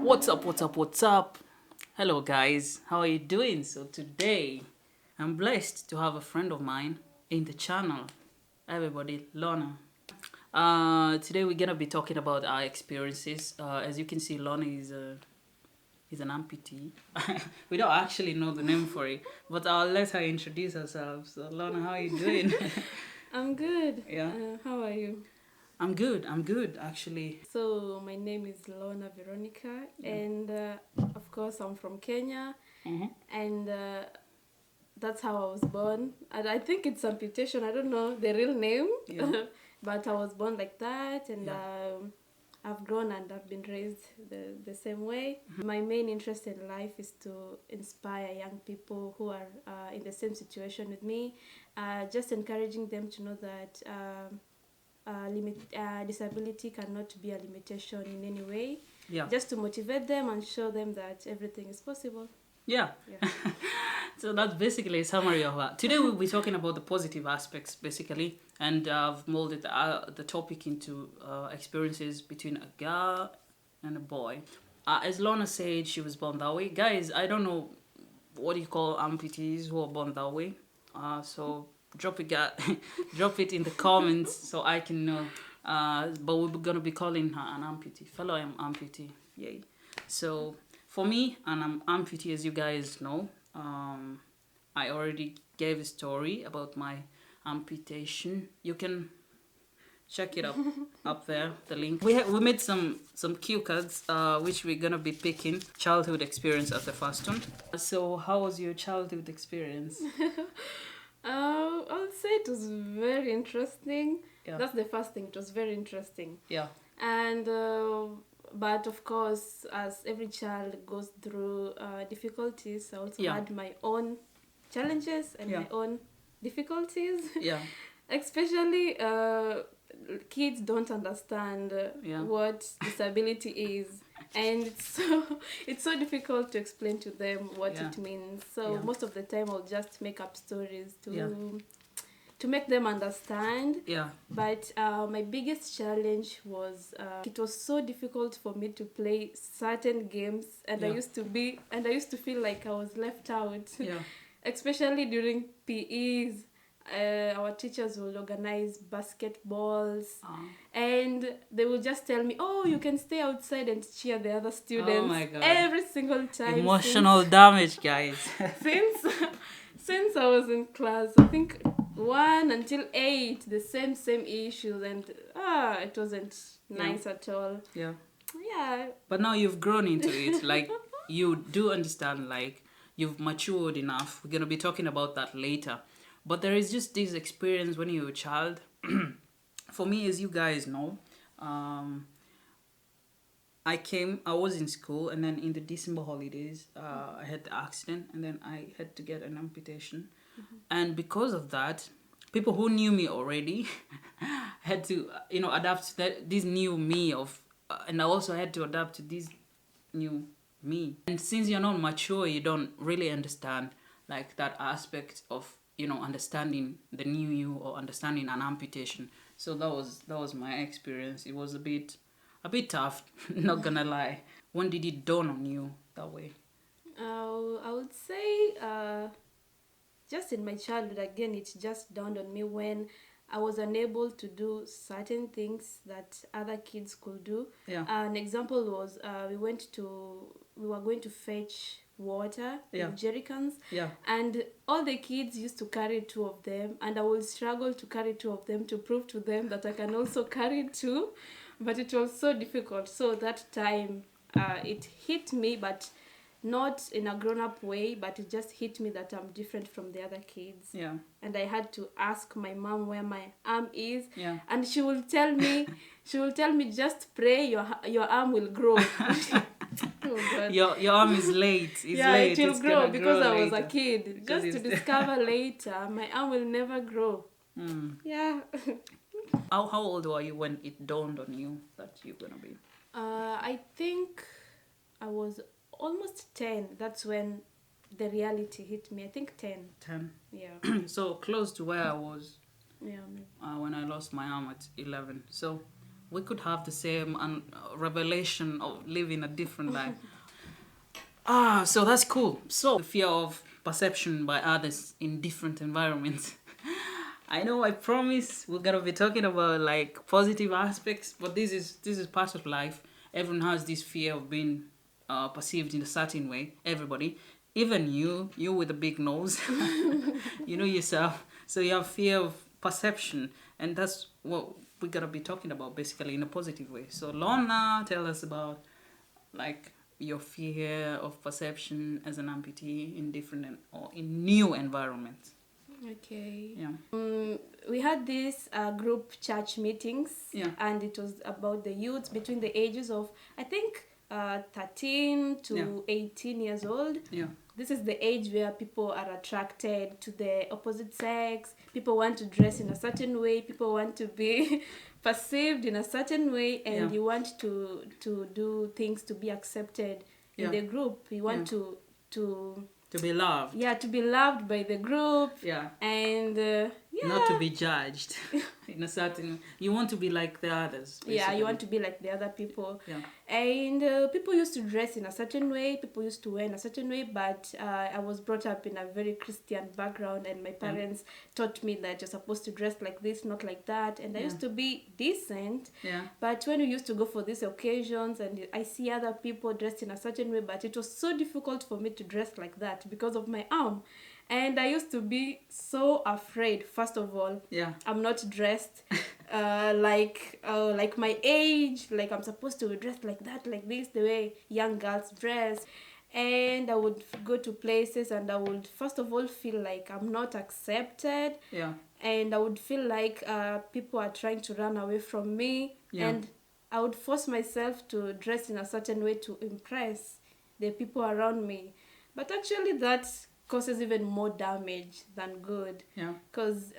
What's up, what's up, what's up? Hello, guys. How are you doing? So, today I'm blessed to have a friend of mine in the channel. Everybody, Lorna. Today we're gonna be talking about our experiences. As you can see, Lorna is an amputee. We don't actually know the name for it, but I'll let her introduce herself. So, Lorna, how are you doing? I'm good. Yeah. How are you? I'm good, actually. So, my name is Lorna Veronica, and of course, I'm from Kenya, and that's how I was born. And I think it's amputation, I don't know the real name, Yeah. but I was born like that, and Yeah. I've grown and I've been raised the same way. My main interest in life is to inspire young people who are in the same situation with me, just encouraging them to know that. Disability cannot be a limitation in any way. Yeah. Just to motivate them and show them that everything is possible. Yeah. So that's basically a summary of that. Today we'll be talking about the positive aspects, basically, and I've molded the topic into experiences between a girl and a boy. As Lorna said, she was born that way. Guys, I don't know what you call amputees who are born that way. So drop it, drop it in the comments so I can know. But we're gonna be calling her an amputee. Fellow amputee. Yay. So for me, and I'm amputee, as you guys know. I already gave a story about my amputation. You can check it up there, the link. We made some cue cards, which we're gonna be picking. Childhood experience as the first one. So how was your childhood experience? I would say it was very interesting. Yeah. That's the first thing. It was very interesting. Yeah. And but of course, as every child goes through difficulties, I also had my own challenges and my own difficulties. Yeah. Especially kids don't understand what disability is, and it's so difficult to explain to them what it means. So most of the time I'll just make up stories to make them understand. Yeah. But my biggest challenge was it was so difficult for me to play certain games, and I used to feel like I was left out. Yeah. Especially during PEs. Our teachers will organize basketballs, and they will just tell me, "Oh, you can stay outside and cheer the other students." Oh my God. Every single time. Emotional damage, guys. Since I was in class, I think 1 until 8, the same issues, and it wasn't nice at all. Yeah. Yeah. But now you've grown into it. Like, you do understand, like, you've matured enough. We're going to be talking about that later. But there is just this experience when you're a child. For me, as you guys know, I was in school, and then in the December holidays, I had the accident, and then I had to get an amputation. And because of that, people who knew me already had to, adapt to this new me and I also had to adapt to this new me. And since you're not mature, you don't really understand like that aspect of understanding the new you or understanding an amputation. So that was my experience. It was a bit tough, not gonna lie. When did it dawn on you that way? I would say just in my childhood. Again, it just dawned on me when I was unable to do certain things that other kids could do. Yeah. An example was we were going to fetch water in jerry cans, and all the kids used to carry 2 of them, and I would struggle to carry 2 of them to prove to them that I can also carry 2, but it was so difficult. So that time it hit me, but not in a grown-up way, but it just hit me that I'm different from the other kids. Yeah. And I had to ask my mom where my arm is. Yeah. And she will tell me, just pray your arm will grow. Oh God. Your arm is late. It's late. It will grow because I was later. a kid. Just to discover later, my arm will never grow. Yeah. How old were you when it dawned on you that you're gonna be? I think I was almost 10. That's when the reality hit me. I think 10. 10. Yeah. So close to where I was. Yeah. When I lost my arm at 11. So we could have the same revelation of living a different life. So that's cool. So the fear of perception by others in different environments. I know, I promise we're gonna be talking about like positive aspects, but this is part of life. Everyone has this fear of being perceived in a certain way. Everybody, even you with a big nose, you know yourself. So you have fear of perception, and that's what we're gonna be talking about basically in a positive way. So Lorna, tell us about like your fear of perception as an amputee in different or in new environments. Okay. Yeah. We had this group church meetings, Yeah. and it was about the youth between the ages of, I think, 13 to 18 years old. Yeah. This is the age where people are attracted to the opposite sex. People want to dress in a certain way. People want to be perceived in a certain way, and you want to do things to be accepted in the group. You want to be loved. Yeah, to be loved by the group. Yeah. And not to be judged in a certain. You want to be like the others. Basically. Yeah, you want to be like the other people. Yeah. And people used to dress in a certain way. People used to wear in a certain way. But I was brought up in a very Christian background, and my parents taught me that you're supposed to dress like this, not like that. And I used to be decent. Yeah. But when we used to go for these occasions, and I see other people dressed in a certain way, but it was so difficult for me to dress like that because of my arm. And I used to be so afraid, first of all. Yeah. I'm not dressed like my age, like I'm supposed to dress like that, like this, the way young girls dress. And I would go to places, and I would, first of all, feel like I'm not accepted. Yeah. And I would feel like people are trying to run away from me. Yeah. And I would force myself to dress in a certain way to impress the people around me. But actually that causes even more damage than good. Yeah. Because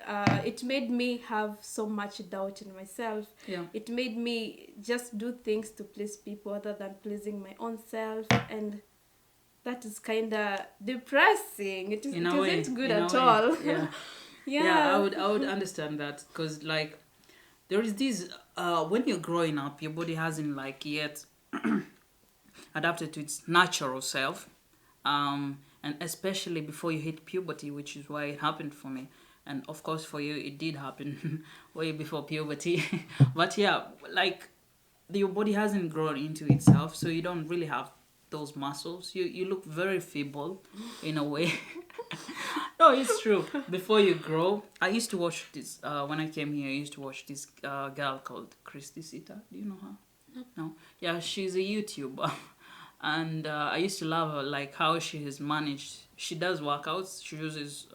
it made me have so much doubt in myself. Yeah. It made me just do things to please people other than pleasing my own self. And that is kind of depressing. It isn't good at all. Yeah. Yeah, I would understand that, because like there is this when you're growing up, your body hasn't like yet adapted to its natural self, and especially before you hit puberty, which is why it happened for me, and of course for you it did happen way before puberty. But yeah, like your body hasn't grown into itself, so you don't really have those muscles. You look very feeble in a way. No, it's true. Before you grow, I used to watch this when I came here. I used to watch this girl called Christy Sita. Do you know her? No. Yeah, she's a YouTuber, and I used to love her, like how she has managed. She does workouts. She uses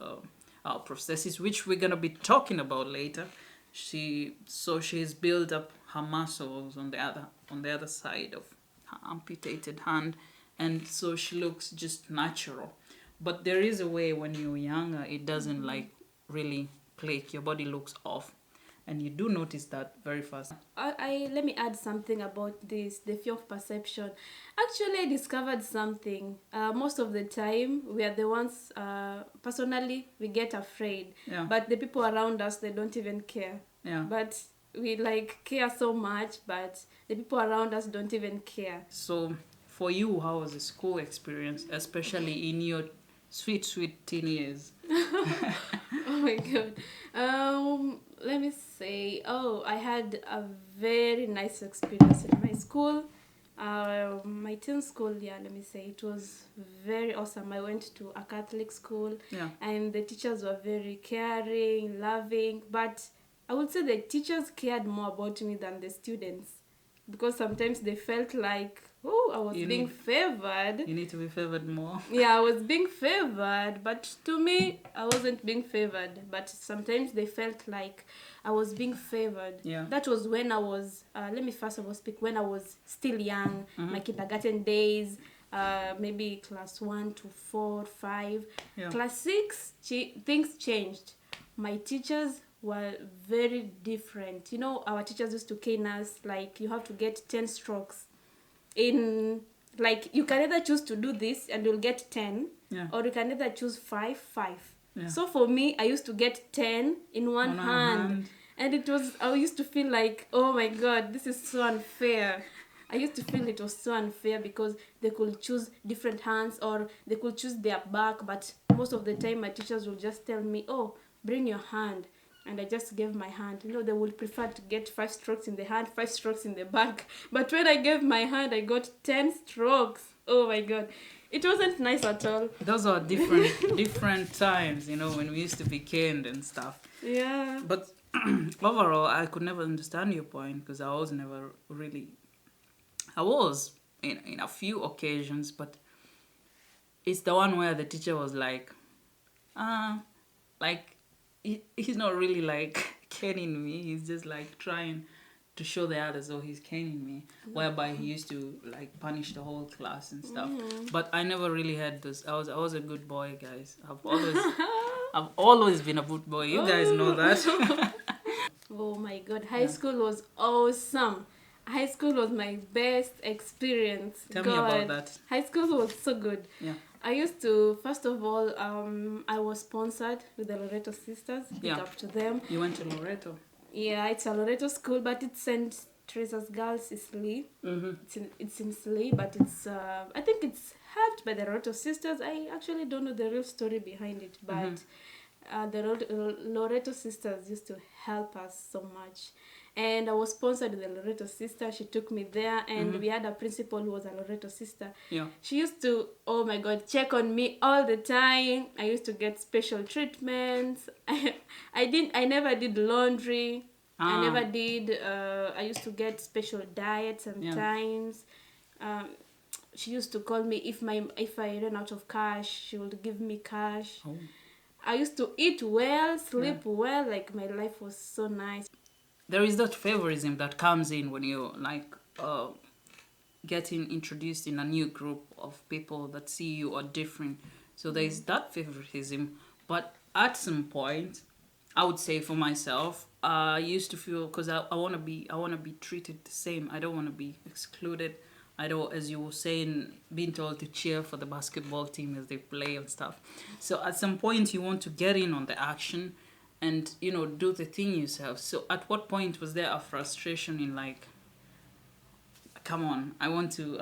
prosthetics, which we're gonna be talking about later. She's built up her muscles on the other side of her amputated hand, and so she looks just natural. But there is a way when you're younger, it doesn't like really click. Your body looks off, and you do notice that very fast. Let me add something about this, the fear of perception. Actually, I discovered something. Most of the time, we are the ones, personally, we get afraid. Yeah. But the people around us, they don't even care. Yeah. But we like care so much, but the people around us don't even care. So for you, how was the school experience, especially in your sweet teen years? Oh my god. Let me say, I had a very nice experience in my school. My teen school, let me say, it was very awesome. I went to a Catholic school, and the teachers were very caring, loving, but I would say the teachers cared more about me than the students, because sometimes they felt like, I was being favored. You need to be favored more. Yeah, I was being favored, but to me, I wasn't being favored. But sometimes they felt like I was being favored. Yeah. That was when I was, let me first of all speak, when I was still young, my kindergarten days, maybe class 1 to 4, 5. Yeah. Class 6, things changed. My teachers were very different. You know, our teachers used to cane us, like, you have to get 10 strokes. In, like, you can either choose to do this and you'll get 10, or you can either choose 5. Yeah. So for me, I used to get 10 in one hand. And I used to feel like, oh my God, this is so unfair. I used to feel it was so unfair because they could choose different hands or they could choose their back, but most of the time my teachers will just tell me, oh, bring your hand. And I just gave my hand. They would prefer to get 5 strokes in the hand, 5 strokes in the back. But when I gave my hand, I got 10 strokes. Oh my God. It wasn't nice at all. Those are different times, when we used to be caned and stuff. Yeah. But overall, I could never understand your point because I was never really... I was in a few occasions, but it's the one where the teacher was like, he's not really like caning me. He's just like trying to show the others, oh, he's caning me, whereby he used to like punish the whole class and stuff. But I never really had this. I was a good boy, guys. I've always been a good boy. You guys know that. Oh my God, high school was awesome. High school was my best experience. Tell me about that. High school was so good. Yeah. I used to, first of all, I was sponsored with the Loreto sisters. Big up to them. You went to Loreto? Yeah, it's a Loreto school, but it's St. Teresa's Girls Isli. It's in Isli, but it's I think it's helped by the Loreto sisters. I actually don't know the real story behind it, but the Loreto sisters used to help us so much. And I was sponsored with a Loreto sister. She took me there, and we had a principal who was a Loreto sister. Yeah. She used to, oh my God, check on me all the time. I used to get special treatments. I never did laundry. I never did. I used to get special diets sometimes. Yeah. She used to call me if I ran out of cash. She would give me cash. Oh. I used to eat well, sleep well. Like my life was so nice. There is that favorism that comes in when you like getting introduced in a new group of people that see you are different. So there is that favoritism. But at some point, I would say for myself, I used to feel because I want to be treated the same. I don't want to be excluded. I don't, as you were saying, being told to cheer for the basketball team as they play and stuff. So at some point, you want to get in on the action and do the thing yourself. So at what point was there a frustration in like, come on, I want to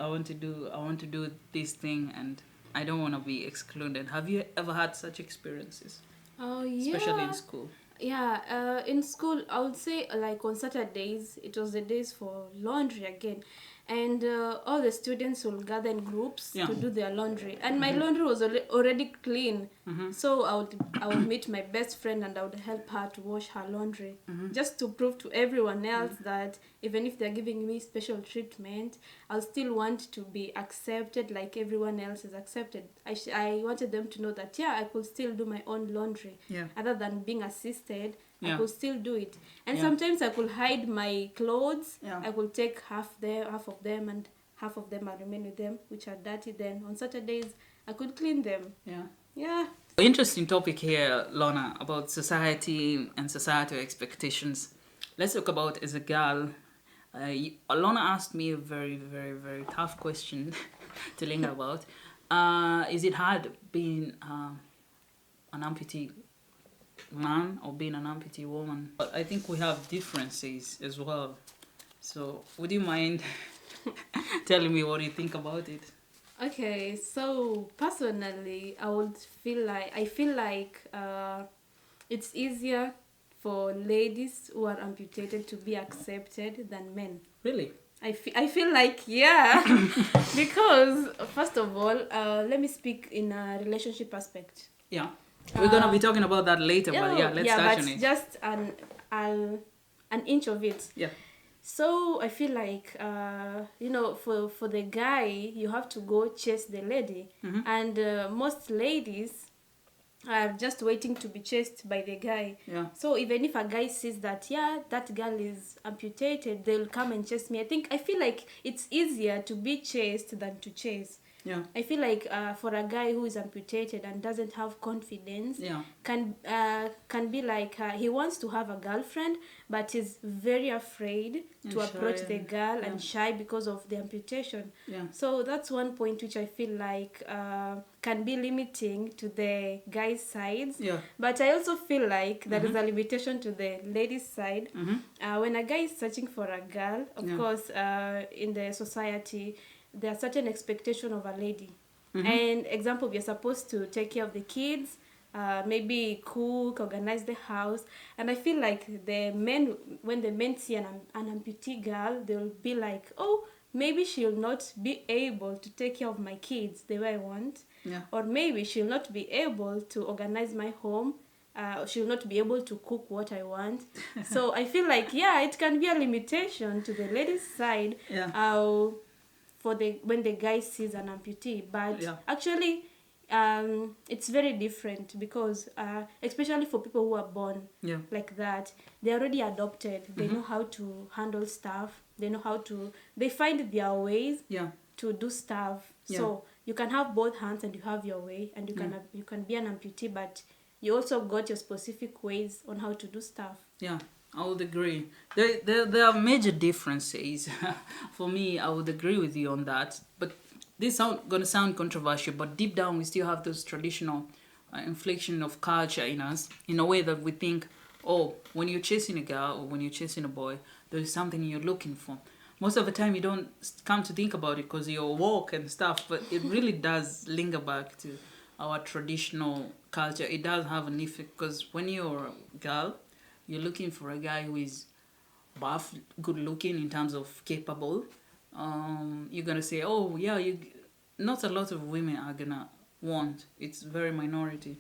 do this thing and I don't want to be excluded. Have you ever had such experiences? Oh yeah. Especially in school. Yeah, in school I would say like on Saturdays it was the days for laundry again. And all the students will gather in groups to do their laundry. And my laundry was already clean. So I would meet my best friend and I would help her to wash her laundry. Just to prove to everyone else that even if they're giving me special treatment, I'll still want to be accepted like everyone else is accepted. I wanted them to know that, I could still do my own laundry. Yeah. Other than being assisted, I could still do it. And sometimes I could hide my clothes. I could take half of them and half of them I remain with them, which are dirty. Then on Saturdays, I could clean them. Yeah. Interesting topic here, Lorna, about society and societal expectations. Let's talk about as a girl. Lorna asked me a very, very, very tough question to think about. Is it hard being an amputee man or being an amputee woman? But I think we have differences as well. So would you mind telling me what you think about it? Okay, so personally, I feel like it's easier for ladies who are amputated to be accepted than men. Really? I feel like, yeah. Because first of all, let me speak in a relationship aspect. Yeah. We're gonna be talking about that later, but let's touch on it. Just an inch of it. Yeah. So I feel like for the guy you have to go chase the lady, and most ladies are just waiting to be chased by the guy. Yeah. So even if a guy sees that that girl is amputated, they'll come and chase me. I feel like it's easier to be chased than to chase. Yeah. I feel like for a guy who is amputated and doesn't have confidence, can be like he wants to have a girlfriend, but is very afraid to approach the girl and shy because of the amputation. Yeah. So that's one point which I feel like can be limiting to the guy's sides. Yeah. But I also feel like there is a limitation to the lady's side. When a guy is searching for a girl, of course, in the society, there are certain expectations of a lady. And example, we are supposed to take care of the kids, maybe cook, organize the house. And I feel like the men, when the men see an amputee girl, they'll be like, oh, maybe she'll not be able to take care of my kids the way I want. Yeah. Or maybe she'll not be able to organize my home. She'll not be able to cook what I want. So I feel like, it can be a limitation to the lady's side. Yeah. When the guy sees an amputee, but actually it's very different because especially for people who are born like that, they're already adopted. They know how to handle stuff. They find their ways to do stuff. So you can have both hands and you have your way, and you can be an amputee, but you also got your specific ways on how to do stuff. Yeah, I would agree. There are major differences. For me, I would agree with you on that. But this is going to sound controversial, but deep down we still have those traditional inflection of culture in us, in a way that we think, oh, when you're chasing a girl or when you're chasing a boy, there is something you're looking for. Most of the time you don't come to think about it because you're woke and stuff, but it really does linger back to our traditional culture. It does have an effect because when you're a girl, you're looking for a guy who is buff, good looking in terms of capable. You're gonna say, oh yeah, not a lot of women are gonna want. It's very minority.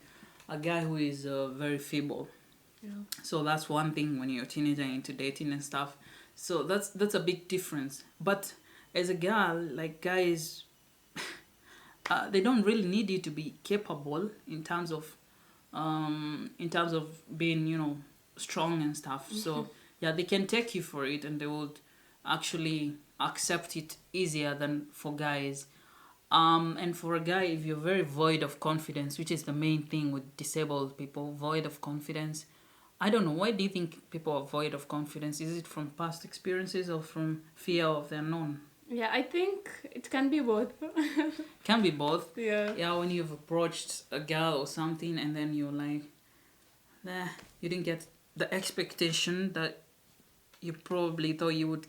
A guy who is very feeble. Yeah. So that's one thing when you're a teenager into dating and stuff. So that's a big difference. But as a girl, like guys, they don't really need you to be capable in terms of being, strong and stuff. So they can take you for it, and they would actually accept it easier than for guys. And for a guy, if you're very void of confidence, which is the main thing with disabled people, void of confidence. I don't know, why do you think people are void of confidence? Is it from past experiences or from fear of the unknown? Yeah, I think it can be both. Can be both. Yeah. Yeah, when you've approached a girl or something and then you're like, nah, you didn't get the expectation that you probably thought you would,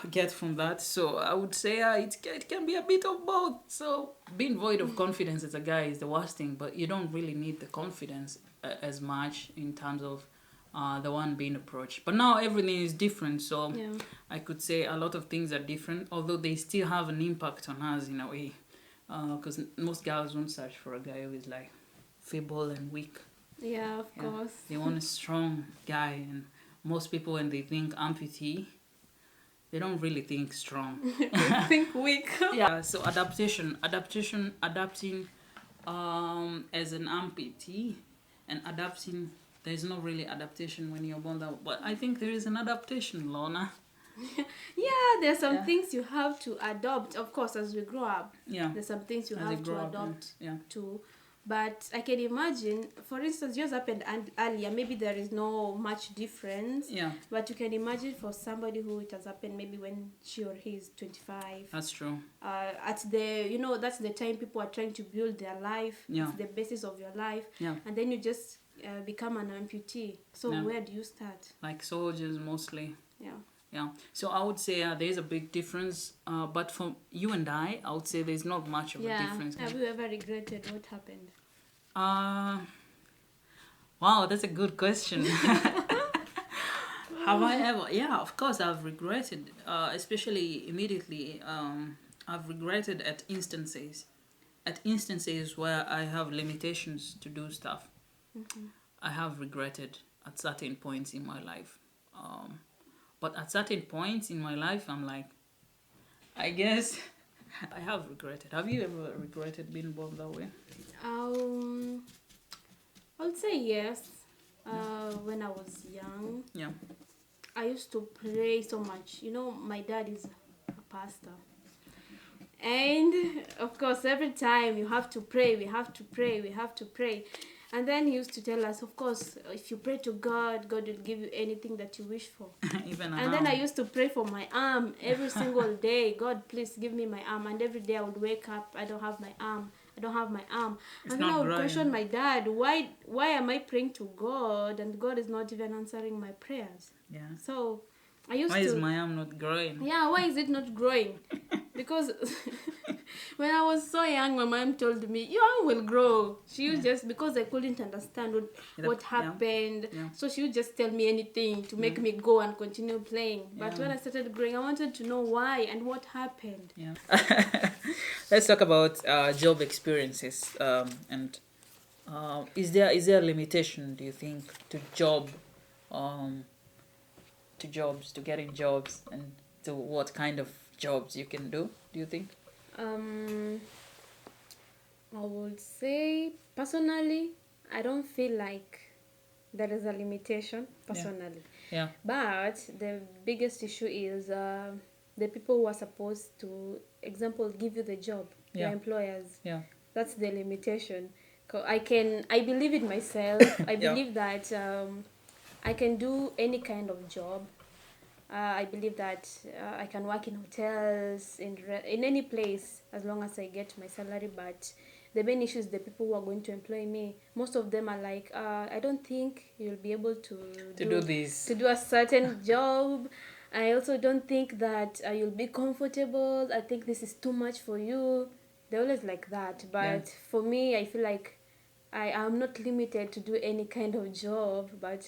get from that. So I would say it can be a bit of both. So being void of confidence as a guy is the worst thing, but you don't really need the confidence as much in terms of the one being approached. But now everything is different, so I could say a lot of things are different, although they still have an impact on us in a way, because most girls won't search for a guy who is like feeble and weak. Yeah, of course. They want a strong guy, and most people, when they think amputee, they don't really think strong. They think weak. So adapting as an amputee and adapting. There's not really adaptation when you're born that, but I think there is an adaptation, Lorna. There's some things you have to adopt, of course, as we grow up. There's some things you have to adopt to. But I can imagine, for instance, yours happened earlier. Maybe there is no much difference. But you can imagine for somebody who it has happened maybe when she or he is 25. That's true. That's the time people are trying to build their life. It's the basis of your life. And then you just become an amputee. So where do you start? Like soldiers mostly. So I would say there is a big difference, but for you and I would say there's not much of a difference. Have you ever regretted what happened? Wow, that's a good question. Have I ever? Yeah, of course I've regretted, especially immediately. I've regretted at instances where I have limitations to do stuff. I have regretted at certain points in my life. But at certain points in my life, I'm like, I guess I have regretted. Have you ever regretted being born that way? I would say yes. When I was young, I used to pray so much. My dad is a pastor. And of course, every time you have to pray, we have to pray. And then he used to tell us, of course, if you pray to God, God will give you anything that you wish for. Even and then I used to pray for my arm every single day. God, please give me my arm. And every day I would wake up, I don't have my arm. It's and then I would question my dad, why am I praying to God and God is not even answering my prayers? Yeah. So why is my arm not growing? Yeah, why is it not growing? Because when I was so young, my mom told me, your arm will grow. She would just, because I couldn't understand what happened. Yeah. So she would just tell me anything to make me go and continue playing. But when I started growing, I wanted to know why and what happened. Yeah. Let's talk about job experiences. And is there a limitation, do you think, to jobs, to getting jobs, and to what kind of jobs you can do you think? I would say, personally, I don't feel like there is a limitation, personally. Yeah. But the biggest issue is the people who are supposed to, example, give you the job, your employers. Yeah. That's the limitation. I believe in myself. I believe that I can do any kind of job. I believe that I can work in hotels, in any place, as long as I get my salary. But the main issue is the people who are going to employ me. Most of them are like, I don't think you'll be able to do this, to do a certain job. I also don't think that you'll be comfortable. I think this is too much for you. They're always like that. But for me, I feel like I am not limited to do any kind of job, but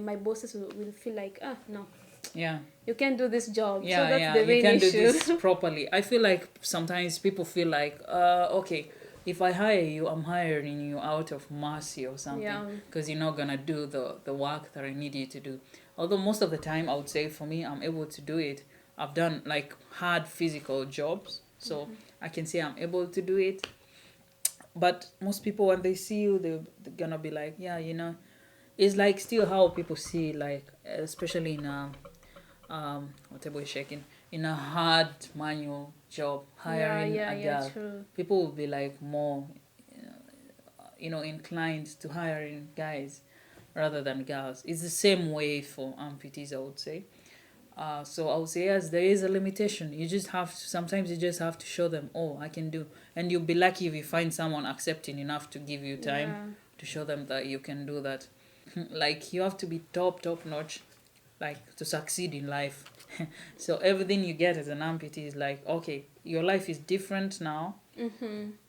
my bosses will feel like, no, you can't do this job. So that's the main issue. You can't do this properly. I feel like sometimes people feel like, okay, if I hire you, I'm hiring you out of mercy or something, because you're not gonna do the work that I need you to do. Although most of the time, I would say for me, I'm able to do it. I've done like hard physical jobs, so I can say I'm able to do it. But most people, when they see you, they're gonna be like, it's like still how people see, like, especially in whatever you're shaking, in a hard manual job, hiring a girl. True. People will be like more inclined to hiring guys rather than girls. It's the same way for amputees, I would say. So I would say, yes, there is a limitation. Sometimes you just have to show them, oh, I can do. And you'll be lucky if you find someone accepting enough to give you time to show them that you can do that. Like, you have to be top notch, like, to succeed in life. So everything you get as an amputee is like, okay, your life is different now.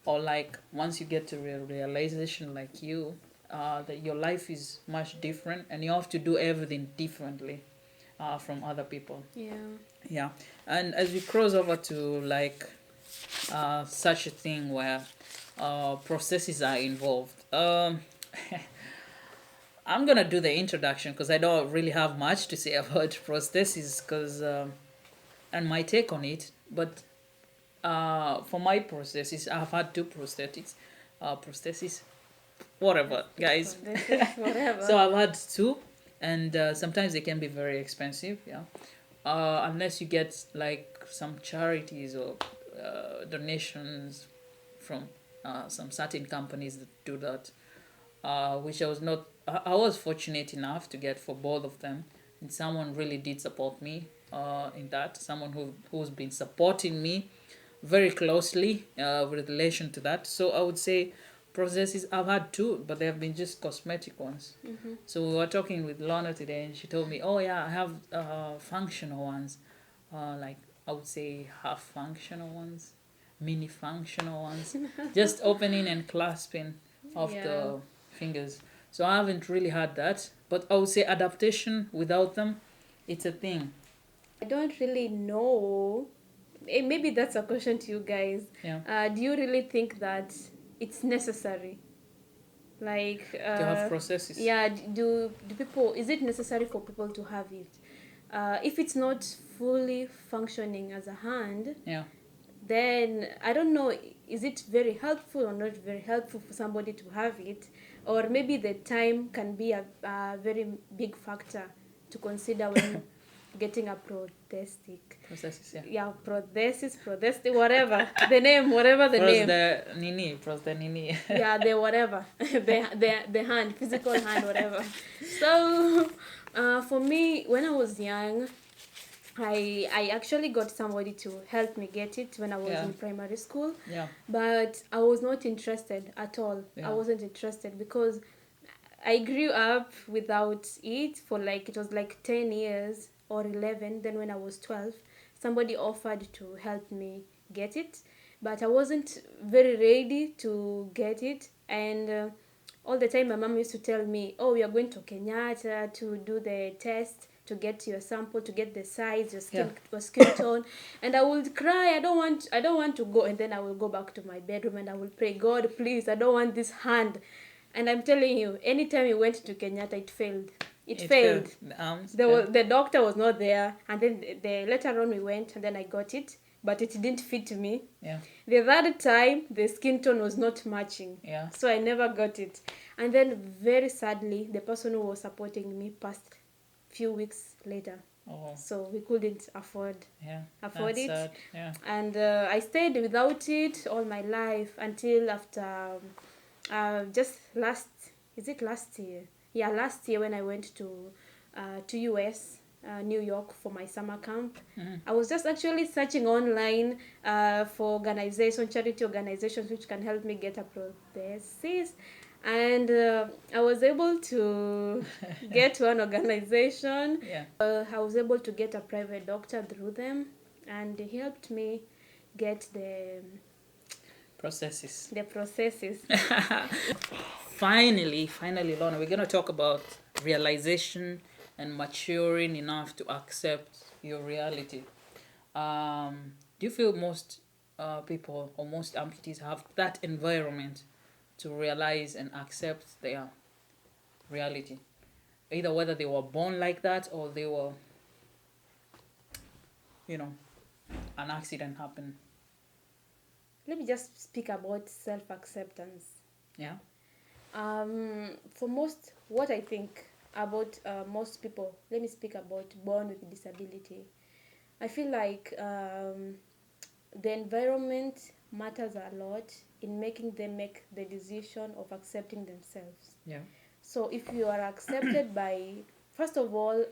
Or like, once you get to realization like you, that your life is much different, and you have to do everything differently from other people. Yeah. And as we cross over to like such a thing where processes are involved, I'm gonna do the introduction because I don't really have much to say about prosthesis, and my take on it. But for my prosthesis, I've had 2 prosthetics, prosthesis, whatever, guys. Whatever. So I've had 2, and sometimes they can be very expensive. Unless you get like some charities or donations from some certain companies that do that. Which I was not. I was fortunate enough to get for both of them, and someone really did support me in that. Someone who's been supporting me very closely with relation to that. So I would say processes, I've had 2, but they have been just cosmetic ones. So we were talking with Lorna today, and she told me, oh yeah, I have functional ones, like I would say half functional ones, mini functional ones, just opening and clasping of the fingers. So I haven't really had that, but I would say adaptation without them, it's a thing. I don't really know. Maybe that's a question to you guys. Do you really think that it's necessary, like to have processes? Do people, is it necessary for people to have it? If it's not fully functioning as a hand, then I don't know, is it very helpful or not very helpful for somebody to have it? Or maybe the time can be a very big factor to consider getting a prosthetic. Prosthesis, yeah. Yeah, prosthetic, whatever the name, whatever the name. Prosthetic. Yeah, the whatever, the hand, physical hand, whatever. So, for me, when I was young, I actually got somebody to help me get it when I was in primary school. Yeah. But I was not interested at all. Yeah. I wasn't interested because I grew up without it for like, it was like 10 years or 11. Then when I was 12, somebody offered to help me get it. But I wasn't very ready to get it. And all the time my mom used to tell me, oh, we are going to Kenyatta to do the test, to get your sample, to get the size, your skin tone. And I would cry, I don't want to go. And then I will go back to my bedroom and I will pray, God, please, I don't want this hand. And I'm telling you, anytime we went to Kenyatta, it failed. It failed. The doctor was not there. And then later on we went and then I got it. But it didn't fit me. Yeah. The third time, the skin tone was not matching. Yeah. So I never got it. And then very sadly, the person who was supporting me passed few weeks later. Oh. So we couldn't afford it. Sad. Yeah. And I stayed without it all my life until after just last year? Yeah, last year when I went to US, New York for my summer camp. Mm-hmm. I was just actually searching online for charity organizations which can help me get a prosthesis. And I was able to get one organization. Yeah. I was able to get a private doctor through them, and he helped me get the Prosthesis. Finally, Lorna, we're going to talk about realization and maturing enough to accept your reality. Do you feel most people or most amputees have that environment to realize and accept their reality? Either whether they were born like that or they were, an accident happened. Let me just speak about self-acceptance. Yeah. For most, what I think about most people, let me speak about born with disability. I feel like the environment matters a lot in making them make the decision of accepting themselves. Yeah. So if you are accepted by, first of all,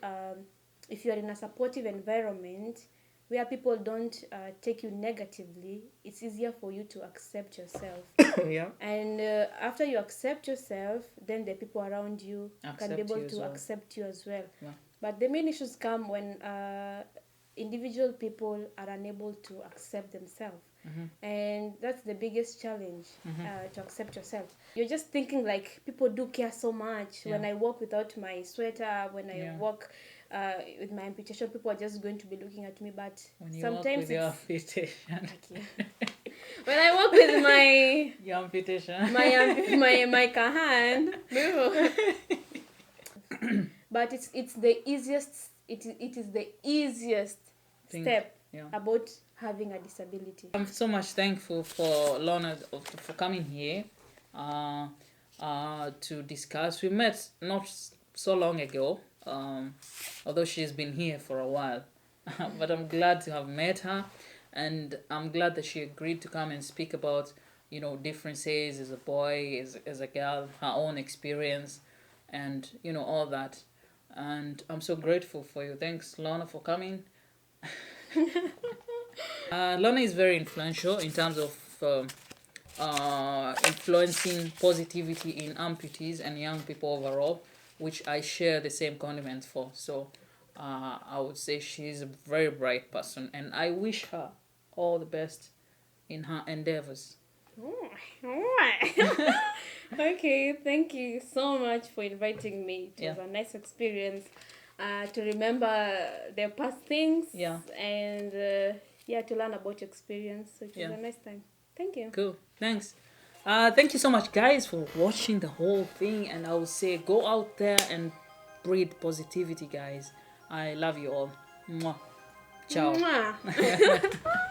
if you are in a supportive environment where people don't take you negatively, it's easier for you to accept yourself. Yeah. And after you accept yourself, then the people around you can be able to accept you as well. Yeah. But the main issues come when individual people are unable to accept themselves. Mm-hmm. And that's the biggest challenge, to accept yourself. You're just thinking like, people do care so much. Yeah. When I walk without my sweater, when I walk with my amputation, people are just going to be looking at me. But when you sometimes walk with your amputation. When I walk with my your amputation, my hand, but it's the easiest. It is the easiest step about having a disability. I'm so much thankful for Lorna for coming here to discuss. We met not so long ago, although she's been here for a while. But I'm glad to have met her, and I'm glad that she agreed to come and speak about, differences as a boy, as a girl, her own experience, and, all that. And I'm so grateful for you. Thanks, Lorna, for coming. Lorna is very influential in terms of influencing positivity in amputees and young people overall, which I share the same condiments for. So I would say she's a very bright person, and I wish her all the best in her endeavors. Okay, thank you so much for inviting me. It was a nice experience to remember the past things and to learn about your experience. So it was a nice time. Thank you. Cool. Thanks. Thank you so much, guys, for watching the whole thing. And I would say go out there and breed positivity, guys. I love you all. Mwah. Ciao. Mwah.